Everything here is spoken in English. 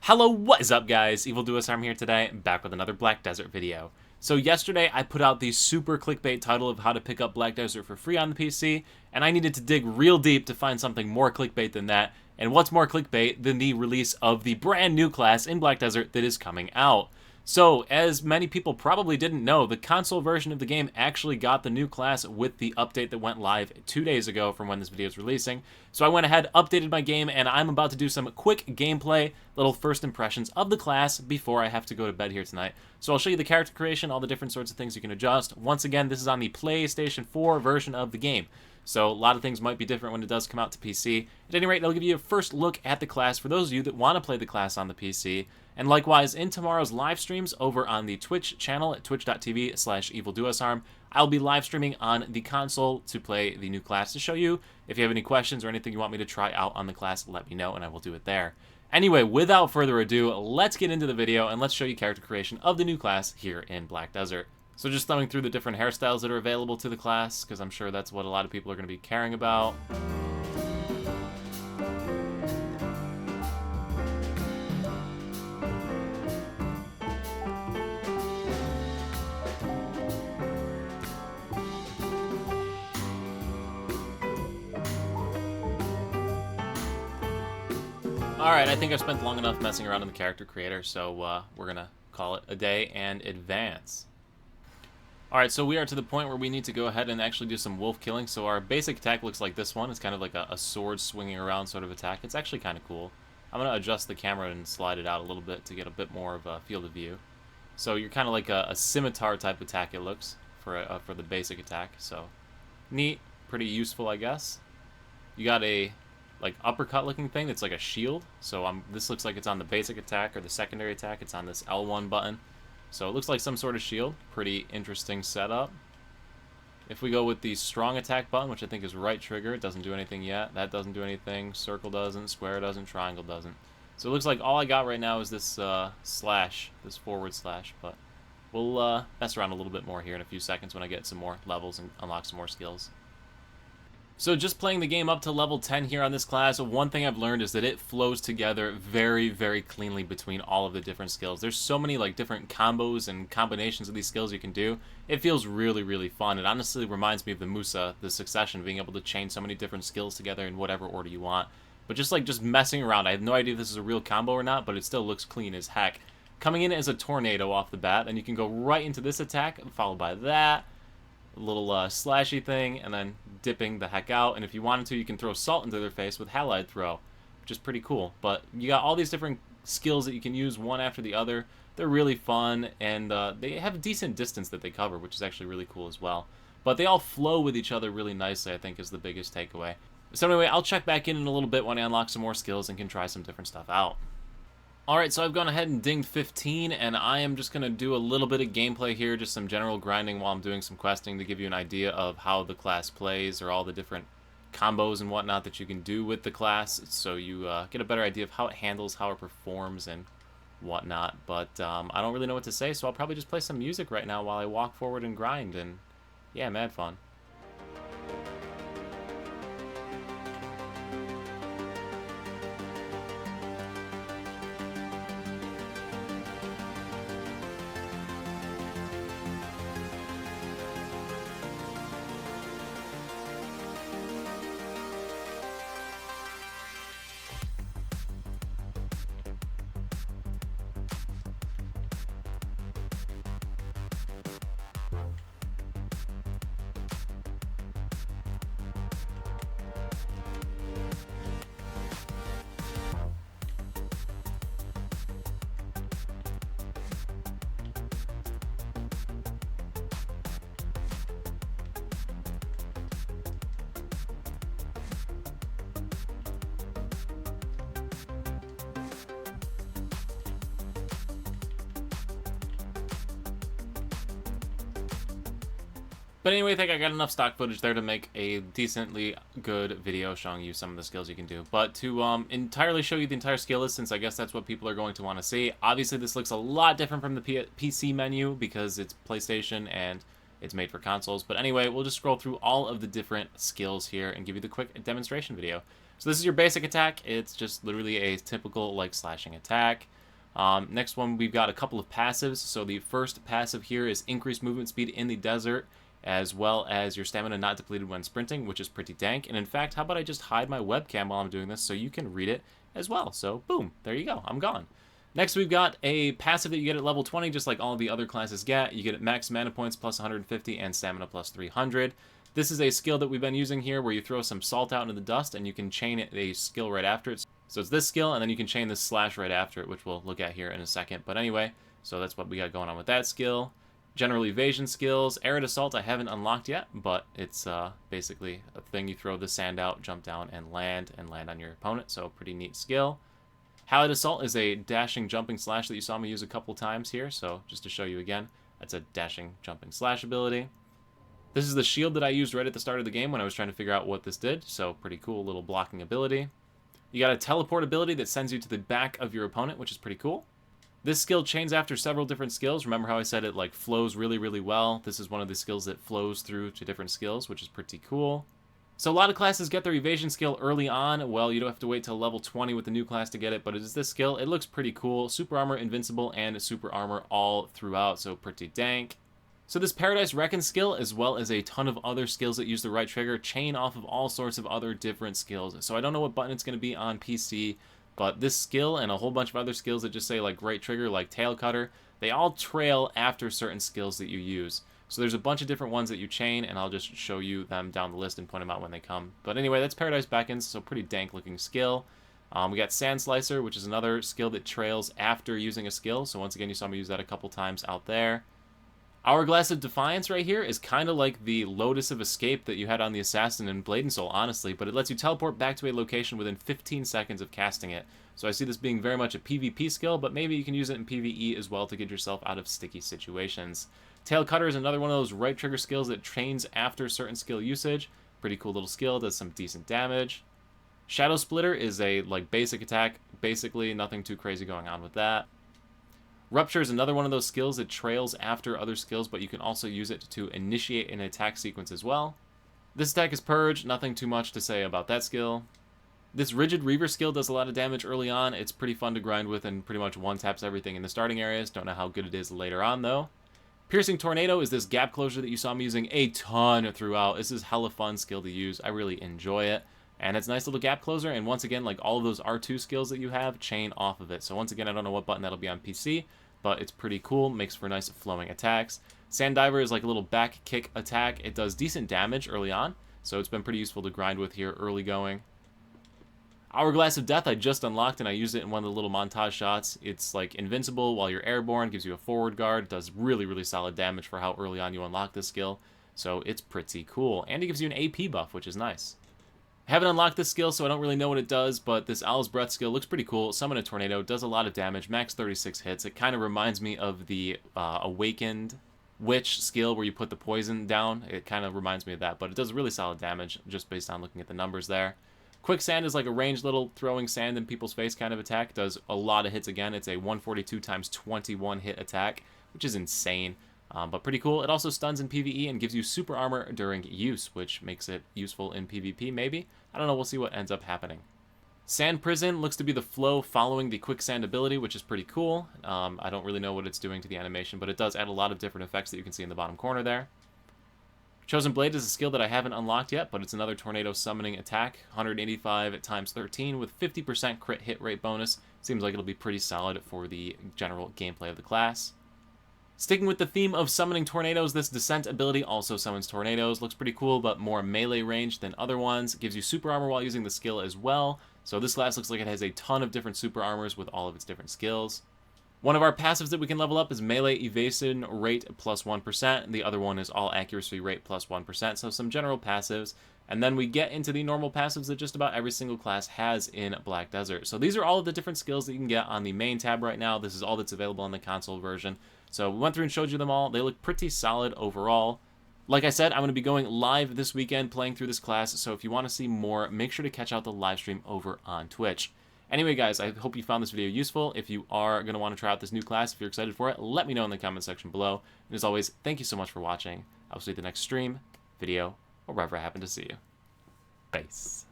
Hello, what is up guys? Evil Duos Arm here today, back with another Black Desert video. So yesterday I put out the super clickbait title of how to pick up Black Desert for free on the PC, and I needed to dig real deep to find something more clickbait than that, and what's more clickbait than the release of the brand new class in Black Desert that is coming out. So, as many people probably didn't know, the console version of the game actually got the new class with the update that went live 2 days ago from when this video is releasing. So I went ahead, updated my game, and I'm about to do some quick gameplay, little first impressions of the class before I have to go to bed here tonight. So I'll show you the character creation, all the different sorts of things you can adjust. Once again, this is on the PlayStation 4 version of the game. So a lot of things might be different when it does come out to PC. At any rate, I'll give you a first look at the class for those of you that want to play the class on the PC. And likewise, in tomorrow's live streams over on the Twitch channel at twitch.tv/evilduosarm, I'll be live streaming on the console to play the new class to show you. If you have any questions or anything you want me to try out on the class, let me know and I will do it there. Anyway, without further ado, let's get into the video and let's show you character creation of the new class here in Black Desert. So just thumbing through the different hairstyles that are available to the class, because I'm sure that's what a lot of people are going to be caring about. Alright, I think I've spent long enough messing around in the character creator, so we're going to call it a day and advance. Alright, so we are to the point where we need to go ahead and actually do some wolf killing. So our basic attack looks like this one. It's kind of like a sword swinging around sort of attack. It's actually kind of cool. I'm going to adjust the camera and slide it out a little bit to get a bit more of a field of view. So you're kind of like a scimitar type attack, it looks, for the basic attack. So neat, pretty useful, I guess. You got a like uppercut looking thing that's like a shield. So this looks like it's on the basic attack or the secondary attack. It's on this L1 button. So it looks like some sort of shield. Pretty interesting setup. If we go with the strong attack button, which I think is right trigger, it doesn't do anything yet. That doesn't do anything. Circle doesn't. Square doesn't. Triangle doesn't. So it looks like all I got right now is this slash, this forward slash. But we'll mess around a little bit more here in a few seconds when I get some more levels and unlock some more skills. So just playing the game up to level 10 here on this class, one thing I've learned is that it flows together very, very cleanly between all of the different skills. There's so many like different combos and combinations of these skills you can do. It feels really, really fun. It honestly reminds me of the Musa, the Succession, being able to chain so many different skills together in whatever order you want. But just messing around. I have no idea if this is a real combo or not, but it still looks clean as heck. Coming in as a tornado off the bat, then you can go right into this attack, followed by that. A little slashy thing, and then dipping the heck out. And if you wanted to, you can throw salt into their face with Halide Throw, which is pretty cool. But you got all these different skills that you can use one after the other. They're really fun, and they have a decent distance that they cover, which is actually really cool as well. But they all flow with each other really nicely, I think, is the biggest takeaway. So anyway, I'll check back in a little bit when I unlock some more skills and can try some different stuff out. Alright, so I've gone ahead and dinged 15, and I am just going to do a little bit of gameplay here, just some general grinding while I'm doing some questing to give you an idea of how the class plays, or all the different combos and whatnot that you can do with the class, so you get a better idea of how it handles, how it performs, and whatnot. But I don't really know what to say, so I'll probably just play some music right now while I walk forward and grind, and yeah, mad fun. But anyway, I think I got enough stock footage there to make a decently good video showing you some of the skills you can do. But to entirely show you the entire skill list, since I guess that's what people are going to want to see, obviously this looks a lot different from the PC menu because it's PlayStation and it's made for consoles. But anyway, we'll just scroll through all of the different skills here and give you the quick demonstration video. So this is your basic attack. It's just literally a typical like slashing attack. Next one, we've got a couple of passives. So the first passive here is increased movement speed in the desert, as well as your stamina not depleted when sprinting, which is pretty dank. And in fact, how about I just hide my webcam while I'm doing this so you can read it as well. So boom, there you go, I'm gone. Next, we've got a passive that you get at level 20, just like all the other classes get. You get max mana points plus 150 and stamina plus 300. This is a skill that we've been using here where you throw some salt out into the dust and you can chain a skill right after it. So it's this skill, and then you can chain this slash right after it, which we'll look at here in a second. But anyway, so that's what we got going on with that skill. General evasion skills. Arid Assault I haven't unlocked yet, but it's basically a thing you throw the sand out, jump down, and land on your opponent. So pretty neat skill. Halide Assault is a dashing, jumping slash that you saw me use a couple times here. So just to show you again, that's a dashing, jumping slash ability. This is the shield that I used right at the start of the game when I was trying to figure out what this did. So pretty cool little blocking ability. You got a teleport ability that sends you to the back of your opponent, which is pretty cool. This skill chains after several different skills. Remember how I said it like flows really, really well? This is one of the skills that flows through to different skills, which is pretty cool. So a lot of classes get their evasion skill early on. Well, you don't have to wait till level 20 with the new class to get it, but it is this skill. It looks pretty cool. Super armor, invincible, and super armor all throughout, so pretty dank. So this Paradise Reckon skill, as well as a ton of other skills that use the right trigger, chain off of all sorts of other different skills. So I don't know what button it's going to be on PC, but this skill and a whole bunch of other skills that just say like right trigger, like tail cutter, they all trail after certain skills that you use. So there's a bunch of different ones that you chain, and I'll just show you them down the list and point them out when they come. But anyway, that's Paradise Beckons, so pretty dank looking skill. We got Sand Slicer, which is another skill that trails after using a skill. So once again, you saw me use that a couple times out there. Hourglass of Defiance right here is kind of like the Lotus of Escape that you had on the Assassin in Blade and Soul, honestly, but it lets you teleport back to a location within 15 seconds of casting it. So I see this being very much a PvP skill, but maybe you can use it in PvE as well to get yourself out of sticky situations. Tail Cutter is another one of those right trigger skills that trains after certain skill usage. Pretty cool little skill, does some decent damage. Shadow Splitter is a like basic attack, basically nothing too crazy going on with that. Rupture is another one of those skills that trails after other skills, but you can also use it to initiate an attack sequence as well. This attack is Purge, nothing too much to say about that skill. This Rigid Reaver skill does a lot of damage early on. It's pretty fun to grind with and pretty much one-taps everything in the starting areas. Don't know how good it is later on, though. Piercing Tornado is this gap closure that you saw me using a ton throughout. This is hella fun skill to use. I really enjoy it. And it's a nice little gap closer, and once again, like all of those R2 skills that you have, chain off of it. So once again, I don't know what button that'll be on PC, but it's pretty cool, makes for nice flowing attacks. Sand Diver is like a little back kick attack. It does decent damage early on, so it's been pretty useful to grind with here early going. Hourglass of Death I just unlocked, and I used it in one of the little montage shots. It's like invincible while you're airborne, gives you a forward guard, does really, really solid damage for how early on you unlock this skill. So it's pretty cool, and it gives you an AP buff, which is nice. I haven't unlocked this skill, so I don't really know what it does, but this Owl's Breath skill looks pretty cool. Summon a Tornado, does a lot of damage, max 36 hits. It kind of reminds me of the Awakened Witch skill where you put the poison down. It kind of reminds me of that, but it does really solid damage just based on looking at the numbers there. Quicksand is like a ranged little throwing sand in people's face kind of attack. Does a lot of hits again. It's a 142 times 21 hit attack, which is insane. But pretty cool. It also stuns in PvE and gives you super armor during use, which makes it useful in PvP maybe. I don't know, we'll see what ends up happening. Sand Prison looks to be the flow following the Quicksand ability, which is pretty cool. I don't really know what it's doing to the animation, but it does add a lot of different effects that you can see in the bottom corner there. Chosen Blade is a skill that I haven't unlocked yet, but it's another tornado summoning attack. 185 times 13 with 50% crit hit rate bonus. Seems like it'll be pretty solid for the general gameplay of the class. Sticking with the theme of summoning tornadoes, this Descent ability also summons tornadoes. Looks pretty cool, but more melee range than other ones. Gives you super armor while using the skill as well. So this class looks like it has a ton of different super armors with all of its different skills. One of our passives that we can level up is melee evasion rate plus 1%. The other one is all accuracy rate plus 1%. So some general passives. And then we get into the normal passives that just about every single class has in Black Desert. So these are all of the different skills that you can get on the main tab right now. This is all that's available on the console version. So we went through and showed you them all. They look pretty solid overall. Like I said, I'm going to be going live this weekend playing through this class. So if you want to see more, make sure to catch out the live stream over on Twitch. Anyway, guys, I hope you found this video useful. If you are going to want to try out this new class, if you're excited for it, let me know in the comment section below. And as always, thank you so much for watching. I will see you at the next stream, video, or wherever I happen to see you. Peace.